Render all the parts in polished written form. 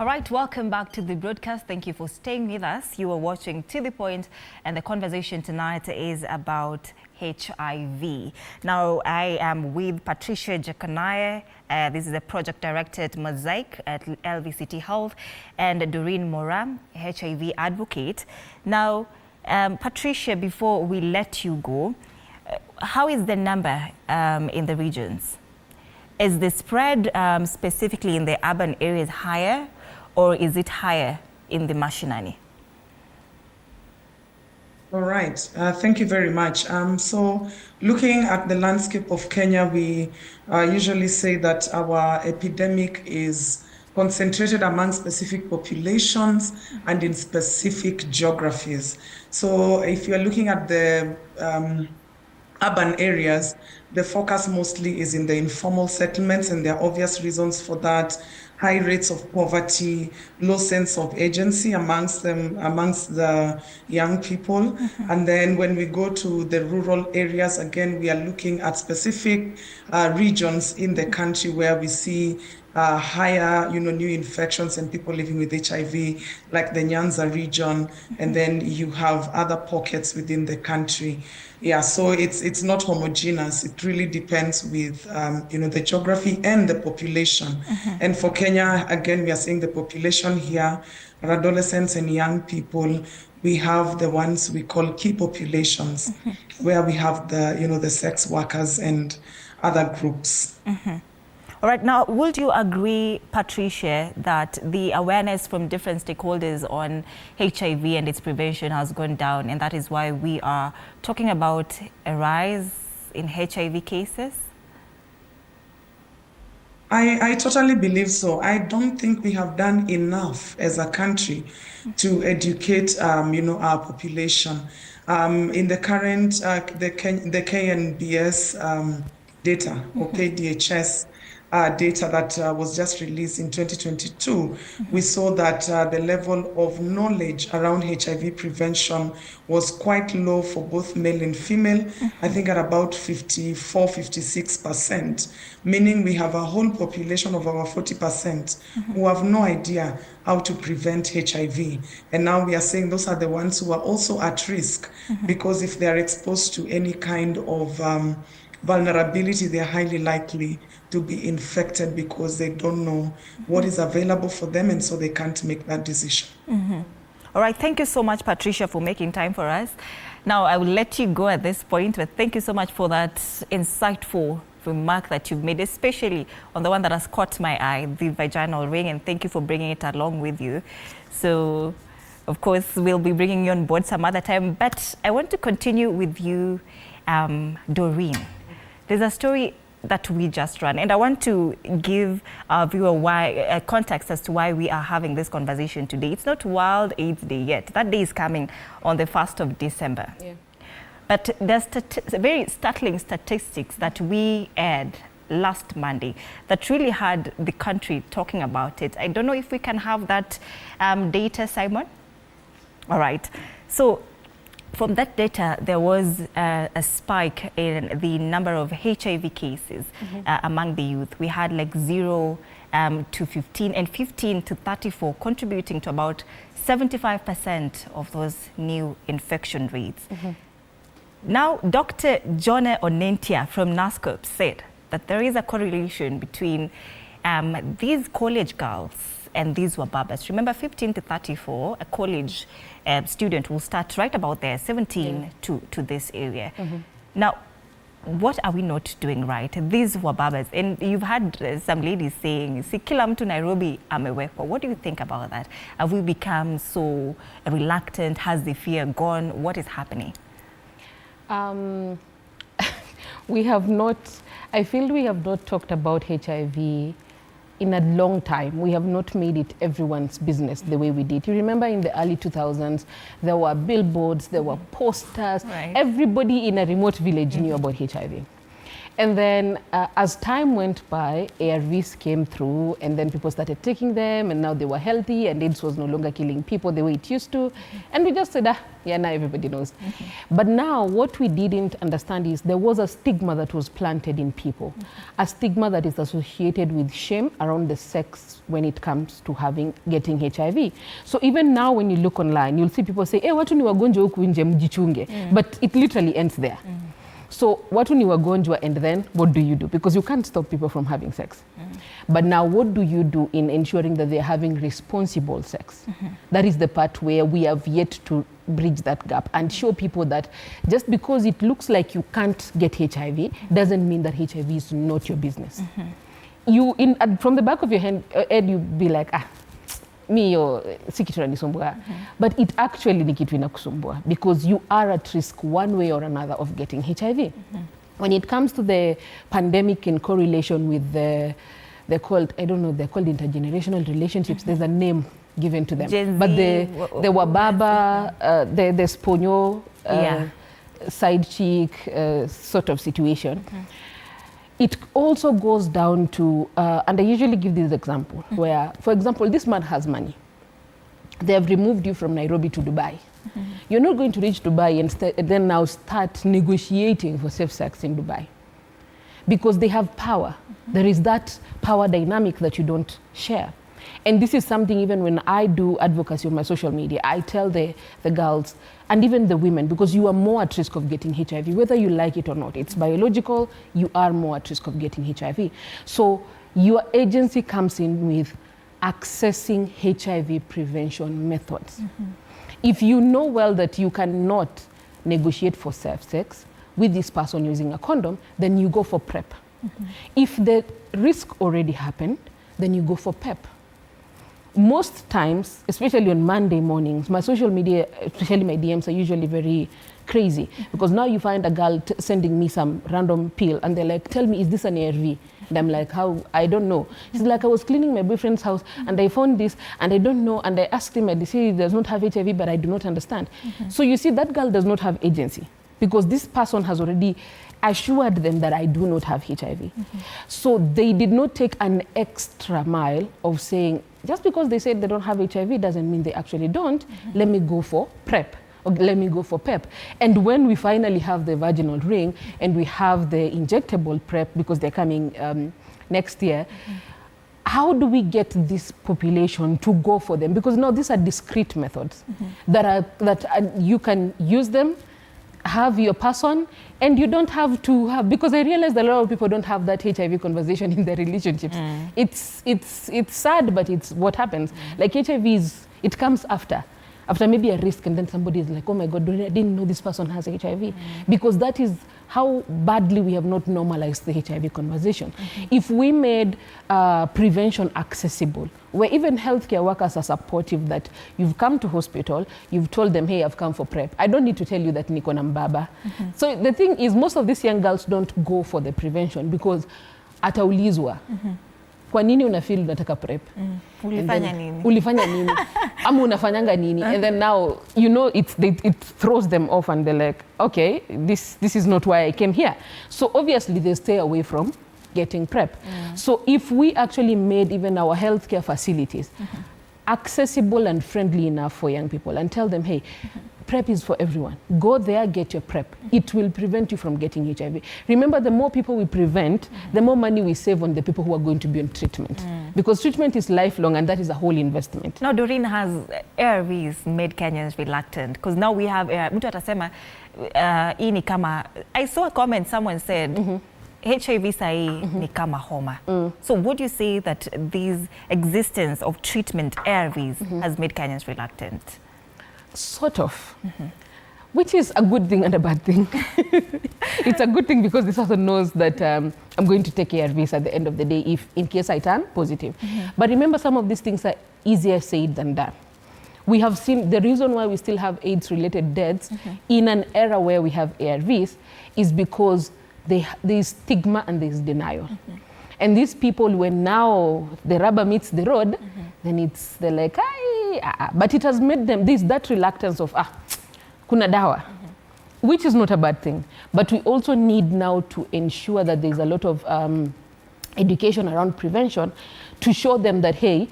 All right, welcome back to the broadcast. Thank you for staying with us. You are watching To The Point, and the conversation tonight is about HIV. Now, I am with Patricia Jacanaye. This is the project director at Mosaic at LVCT Health, and Doreen Moram, HIV advocate. Now, Patricia, before we let you go, how is the number in the regions? Is the spread specifically in the urban areas higher, or is it higher in the mashinani? All right, thank you very much. So looking at the landscape of Kenya, we usually say that our epidemic is concentrated among specific populations and in specific geographies. So if you're looking at the urban areas, the focus mostly is in the informal settlements, and there are obvious reasons for that. High rates of poverty, low sense of agency amongst the young people. And then when we go to the rural areas, again, we are looking at specific regions in the country where we see higher, new infections and people living with HIV, like the Nyanza region, and then you have other pockets within the country. Yeah, so it's not homogeneous. It really depends with the geography and the population. And for Kenya, again, we are seeing the population here, adolescents and young people. We have the ones we call key populations, where we have the sex workers and other groups. All right, now, would you agree, Patricia, that the awareness from different stakeholders on HIV and its prevention has gone down, and that is why we are talking about a rise in HIV cases? I totally believe so. I don't think we have done enough as a country to educate, our population. In the current, the KNBS data, okay, DHS, data that was just released in 2022, we saw that the level of knowledge around HIV prevention was quite low for both male and female, I think at about 54, 56%, meaning we have a whole population of over 40% who have no idea how to prevent HIV. And now we are saying those are the ones who are also at risk, because if they are exposed to any kind of vulnerability, they're highly likely to be infected because they don't know what is available for them, and so they can't make that decision. All right, thank you so much, Patricia, for making time for us. Now, I will let you go at this point, but thank you so much for that insightful remark that you've made, especially on the one that has caught my eye, the vaginal ring, and thank you for bringing it along with you. So, of course, we'll be bringing you on board some other time, but I want to continue with you, Doreen. There's a story that we just ran, and I want to give our viewer context as to why we are having this conversation today. It's not World AIDS Day yet. That day is coming on the 1st of December. Yeah. But there's very startling statistics that we had last Monday that really had the country talking about it. I don't know if we can have that data, Simon? All right. So, from that data, there was a spike in the number of HIV cases among the youth. We had like 0 to 15 and 15 to 34, contributing to about 75% of those new infection rates. Now, Dr. Jone Onentia from NASCOP said that there is a correlation between these college girls and these Wababaz. Remember, 15 to 34, a college student will start right about there, 17 to this area. Now, what are we not doing right? These Wababaz, and you've had some ladies saying, "Si kila mtu Nairobi amewekwa." What do you think about that? Have we become so reluctant? Has the fear gone? What is happening? We have not, I feel we have not talked about HIV in a long time. We have not made it everyone's business the way we did. You remember in the early 2000s, there were billboards, there were posters. Right. Everybody in a remote village knew about HIV. And then as time went by, ARVs came through, and then people started taking them, and now they were healthy, and AIDS was no longer killing people the way it used to. And we just said, yeah, now everybody knows. But now what we didn't understand is there was a stigma that was planted in people, a stigma that is associated with shame around the sex when it comes to getting HIV. So even now when you look online, you'll see people say, hey, watu ni wagonjwa huku nje mjichunge. But it literally ends there. So watu ni wagonjwa, and then what do you do? Because you can't stop people from having sex. But now what do you do in ensuring that they're having responsible sex? That is the part where we have yet to bridge that gap and show people that just because it looks like you can't get HIV doesn't mean that HIV is not your business. You, from the back of your head, you'd be like, mi si kitu inanisumbua. But it actually ni kitu inakusumbua because you are at risk one way or another of getting HIV. When it comes to the pandemic in correlation with they're called, I don't know, they're called intergenerational relationships. There's a name given to them. Gen but Z, the Wababa, the Sponyo, side chick sort of situation. It also goes down to, and I usually give this example, where, for example, this man has money. They have removed you from Nairobi to Dubai. You're not going to reach Dubai and then now start negotiating for safe sex in Dubai. Because they have power. There is that power dynamic that you don't share. And this is something even when I do advocacy on my social media, I tell the girls and even the women, because you are more at risk of getting HIV, whether you like it or not. It's biological, you are more at risk of getting HIV. So your agency comes in with accessing HIV prevention methods. If you know well that you cannot negotiate for safe sex with this person using a condom, then you go for PrEP. If the risk already happened, then you go for PEP. Most times, especially on Monday mornings, my social media, especially my DMs, are usually very crazy because now you find a girl sending me some random pill and they're like, tell me, is this an ARV? And I'm like, how? I don't know. She's like, I was cleaning my boyfriend's house and I found this and I don't know. And I asked him and they say he does not have HIV, but I do not understand. So you see, that girl does not have agency because this person has already assured them that I do not have HIV. So they did not take an extra mile of saying, just because they said they don't have HIV doesn't mean they actually don't. Let me go for PrEP. Or let me go for PEP. And when we finally have the vaginal ring and we have the injectable PrEP, because they're coming next year, how do we get this population to go for them? Because now these are discrete methods that you can use them, have your person, and you don't have to have, because I realize that a lot of people don't have that HIV conversation in their relationships. It's sad, but it's what happens. Like HIV it comes after maybe a risk, and then somebody is like, oh my God, I didn't know this person has HIV. Because that is how badly we have not normalized the HIV conversation. If we made prevention accessible, where even healthcare workers are supportive that you've come to hospital, you've told them, hey, I've come for PrEP. I don't need to tell you that niko na mbaba. So the thing is, most of these young girls don't go for the prevention because ataulizwa. Kwa nini unafeel unataka PrEP? Ulifanya nini? Ulifanya nini? Ama unafanyanga nini? And then now, you know, it throws them off and they're like, okay, this is not why I came here. So obviously they stay away from getting PrEP. So if we actually made even our healthcare facilities accessible and friendly enough for young people and tell them, hey, PrEP is for everyone. Go there, get your PrEP. It will prevent you from getting HIV. Remember, the more people we prevent, the more money we save on the people who are going to be on treatment. Because treatment is lifelong and that is a whole investment. Now, Doreen, has ARVs made Kenyans reluctant? Because now we have, mtu atasema, hii ni kama, I saw a comment, someone said, HIV sahi ni kama homa. So would you say that this existence of treatment ARVs has made Kenyans reluctant? Sort of, which is a good thing and a bad thing. It's a good thing because this person knows that I'm going to take ARVs at the end of the day if in case I turn positive. But remember, some of these things are easier said than done. We have seen the reason why we still have AIDS-related deaths in an era where we have ARVs is because there is stigma and there is denial. And these people, when now the rubber meets the road, then they're like, but it has made them, that reluctance of, kuna dawa. which is not a bad thing. But we also need now to ensure that there's a lot of education around prevention to show them that, hey,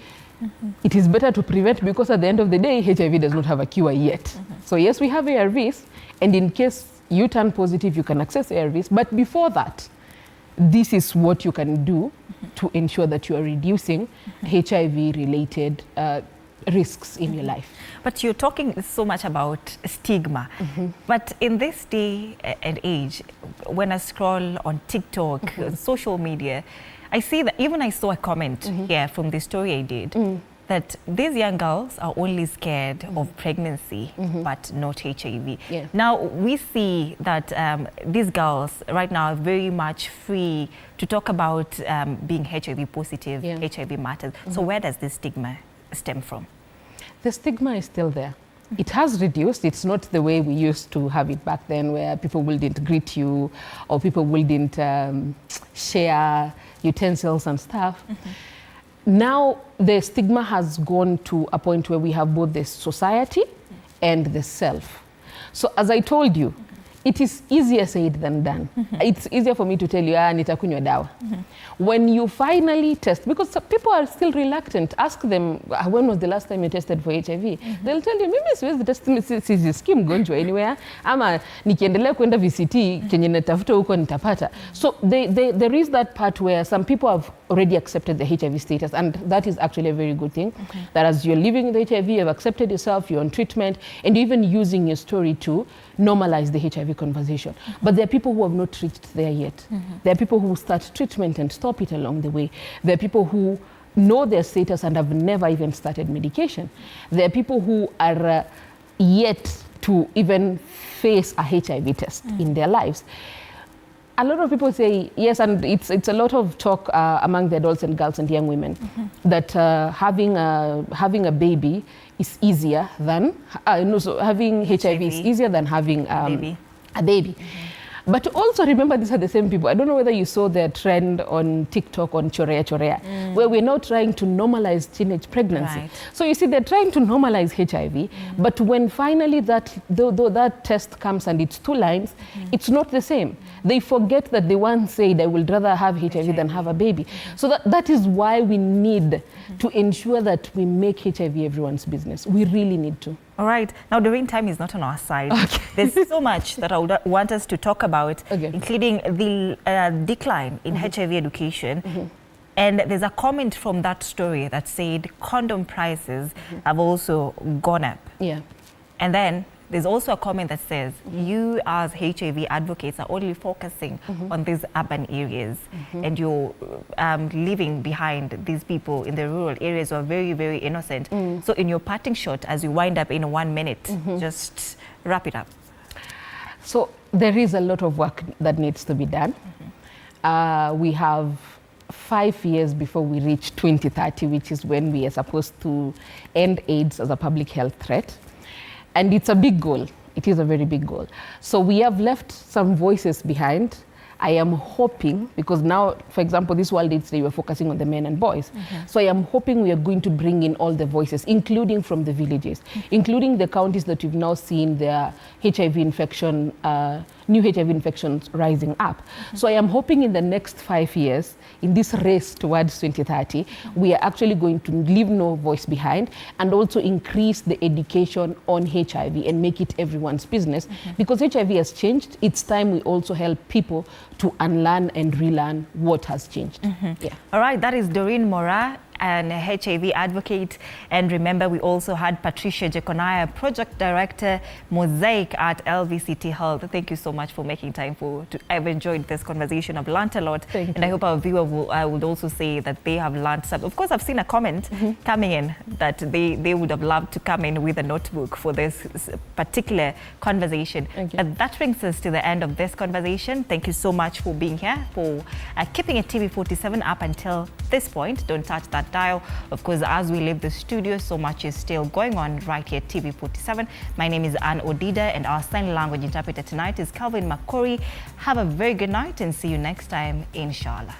it is better to prevent, because at the end of the day, HIV does not have a cure yet. So yes, we have ARVs, and in case you turn positive, you can access ARVs. But before that, this is what you can do to ensure that you are reducing HIV-related risks in your life. But you're talking so much about stigma. But in this day and age, when I scroll on TikTok, social media, I see that even I saw a comment here from the story I did, that these young girls are only scared of pregnancy, but not HIV. Yeah. Now, we see that these girls right now are very much free to talk about being HIV positive, HIV matters. So where does this stigma stem from? The stigma is still there. It has reduced. It's not the way we used to have it back then, where people wouldn't greet you or people wouldn't share utensils and stuff. Now the stigma has gone to a point where we have both the society and the self. So as I told you, it is easier said than done. It's easier for me to tell you, nitakunywa dawa. When you finally test, because some people are still reluctant, ask them, when was the last time you tested for HIV? They'll tell you, maybe siwezi test, sisiski mgonjwa anywhere, ama nikiendelea kwenda VCT, kenye natafuta huko nitapata. So there is that part where some people have already accepted the HIV status, and that is actually a very good thing. That as you're living with HIV, you've accepted yourself, you're on treatment, and you're even using your story to normalize the HIV conversation. But there are people who have not reached there yet. There are people who start treatment and stop it along the way. There are people who know their status and have never even started medication. There are people who are yet to even face a HIV test in their lives. A lot of people say, yes, and it's a lot of talk among the adults and girls and young women, that having a baby is easier than, having HIV is easier than having a baby. But also remember, these are the same people. I don't know whether you saw the trend on TikTok on chorea, where we're now trying to normalize teenage pregnancy. So you see, they're trying to normalize HIV, but when finally though that test comes and it's 2 lines, it's not the same. They forget that they once said, I would rather have HIV than have a baby. So that is why we need to ensure that we make HIV everyone's business. We really need to. All right. Now, the rain time is not on our side. There's so much that I would want us to talk about, including the decline in HIV education. And there's a comment from that story that said condom prices have also gone up. And then there's also a comment that says you as HIV advocates are only focusing on these urban areas, and you're leaving behind these people in the rural areas who are very, very innocent. So in your parting shot, as you wind up in 1 minute, just wrap it up. So there is a lot of work that needs to be done. We have 5 years before we reach 2030, which is when we are supposed to end AIDS as a public health threat. And it's a big goal. It is a very big goal. So we have left some voices behind. I am hoping, because now, for example, this World AIDS Day, we're focusing on the men and boys. So I am hoping we are going to bring in all the voices, including from the villages, including the counties that you've now seen their HIV infection, new HIV infections rising up. So I am hoping in the next 5 years, in this race towards 2030, we are actually going to leave no voice behind, and also increase the education on HIV and make it everyone's business. Because HIV has changed, it's time we also help people to unlearn and relearn what has changed. All right, that is Doreen Mora, an HIV advocate. And remember, we also had Patricia Jekonaya, Project Director, Mosaic at LVCT Health. Thank you so much for making time I've enjoyed this conversation. I've learned a lot. And I hope our viewer would also say that they have learned something. Of course, I've seen a comment coming in that they would have loved to come in with a notebook for this particular conversation. And that brings us to the end of this conversation. Thank you so much for being here, for keeping it TV47 up until this point. Don't touch that dial. Of course, as we leave the studio, so much is still going on right here at TV47. My name is Anne Odida, and our sign language interpreter tonight is Calvin Makori. Have a very good night and see you next time, inshallah.